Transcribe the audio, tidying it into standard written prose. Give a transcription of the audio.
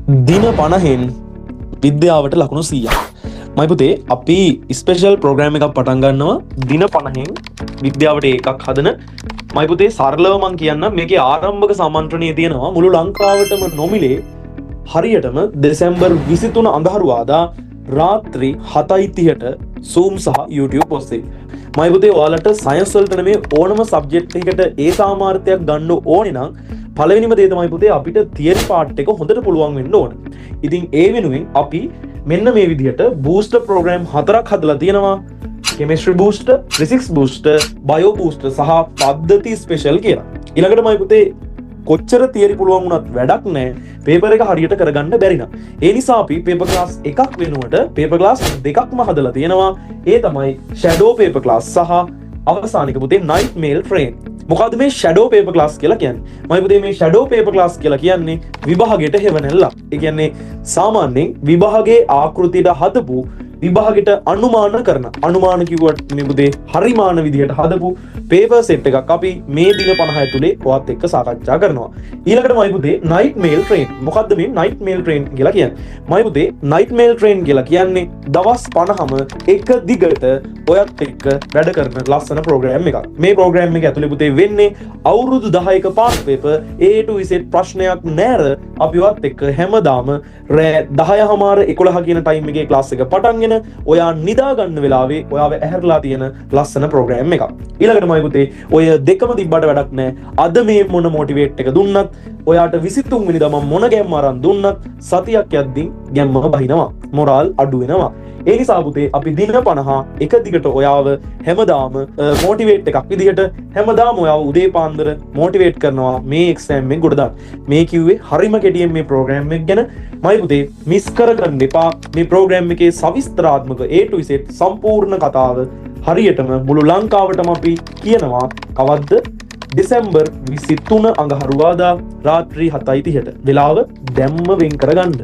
දින 50න් විද්‍යාවට ලකුණු 100ක්. මයි පුතේ අපි ස්පෙෂල් ප්‍රෝග්‍රෑම් එකක් පටන් ගන්නවා දින 50න් විද්‍යාවට එකක් හදන. මයි පුතේ සරලව මං කියන්න මේකේ ආරම්භක සමන්ත්‍රණය තියෙනවා මුළු ලංකාවටම නොමිලේ හරියටම දෙසැම්බර් 23 අඟහරුවාදා රාත්‍රී 7:30ට Zoom සහ YouTube ඔස්සේ. මයි පුතේ ඔයාලට සයන්ස් වලට නෙමේ ඕනම සබ්ජෙක්ට් එකකට ඒ සාමාර්ථයක් ගන්න ඕනේ නම් පළවෙනිම දේ තමයි පුතේ අපිට තියරි පාර්ට් එක හොඳට පුළුවන් වෙන්න ඕන. ඉතින් ඒ වෙනුවෙන් අපි මෙන්න මේ විදිහට බූස්ටර් ප්‍රෝග්‍රෑම් 4ක් හදලා තියෙනවා. Chemistry booster, physics booster, bio booster සහ පද්ධති ස්පෙෂල් කියලා. ඊළඟට මයි පුතේ කොච්චර තියරි පුළුවන් වුණත් වැඩක් නැහැ. පේපර් එක හරියට කරගන්න බැරි නම්. ඒ නිසා අපි පේපර් ක්ලාස් එකක් වෙනුවට පේපර් ක්ලාස් දෙකක්ම හදලා තියෙනවා. ඒ තමයි ෂැඩෝ පේපර් ක්ලාස් සහ අවසානික පුතේ නයිට් මේල් ට්‍රේන්. මොකද්ද මේ ෂැඩෝ පේපර් ක්ලාස් කියලා කියන්නේ? මම පුතේ මේ ෂැඩෝ පේපර් ක්ලාස් කියලා කියන්නේ විභාගයට හෙවණැල්ලක්. ඒ කියන්නේ සාමාන්‍යයෙන් විභාගයේ ආකෘතියට හදපු විභාගයට අනුමාන කිව්වට මේ පුතේ හරිමාන විදිහට හදපු පේපර් සෙට් එකක් අපි මේ දින 50 ඇතුලේ ඔයත් එක්ක සාකච්ඡා කරනවා. ඊළඟට මයි පුතේ නයිට් මේල් ට්‍රේන්. මොකද්ද මේ නයිට් මේල් ට්‍රේන් කියලා කියන්නේ? මයි පුතේ නයිට් මේල් ට්‍රේන් කියලා කියන්නේ දවස් 50ම එක දිගට ඔයත් එක්ක වැඩ කරන ලස්සන ප්‍රෝග්‍රෑම් එකක්. මේ ප්‍රෝග්‍රෑම් එක ඇතුලේ පුතේ වෙන්නේ අවුරුදු 10ක pass paper A to Z ප්‍රශ්නයක් නැර අපි ඔයත් එක්ක හැමදාම රෑ 10:00 කියන ටයිම් එකේ ක්ලාස් එක පටන්ගෙන ඔයා නිදා ගන්න වෙලාවේ ඔයාව ඇහැරලා තියෙන ලස්සන ප්‍රෝග්‍රෑම් එකක්. ඊළඟට මයි පුතේ ඔය දෙකම තිබ්බට වැඩක් නැහැ. අද මේ මොන මොටිවේට් එක දුන්නත් ඔයාට 23 වෙනිදා මම මොන ගැම්ම අරන් දුන්නත් සතියක් යද්දී ගැම්ම බහිනවා. මොරාල් අඩු වෙනවා. ඒ නිසා පුතේ අපි දින 50 එක දිගට ඔයාව හැමදාම මොටිවේට් එකක් විදිහට හැමදාම ඔයාව උදේ පාන්දර මොටිවේට් කරනවා මේ එක්සෑම් එකෙන් ගොඩ දාන්න. මේ කිව්වේ හරිම කෙටියෙන් මේ ප්‍රෝග්‍රෑම් එක ගැන. මයි පුතේ මිස් කරගන්න එපා. මේ ප්‍රෝග්‍රෑම් එකේ සවිස්තරාත්මක A to Z සම්පූර්ණ කතාව හරියටම මුළු ලංකාවටම අපි කියනවා කවද්ද? දෙසැම්බර් 23 අඟහරුවාදා රාත්‍රී 7:30ට. වෙලාව දැම්ම වෙන් කරගන්න.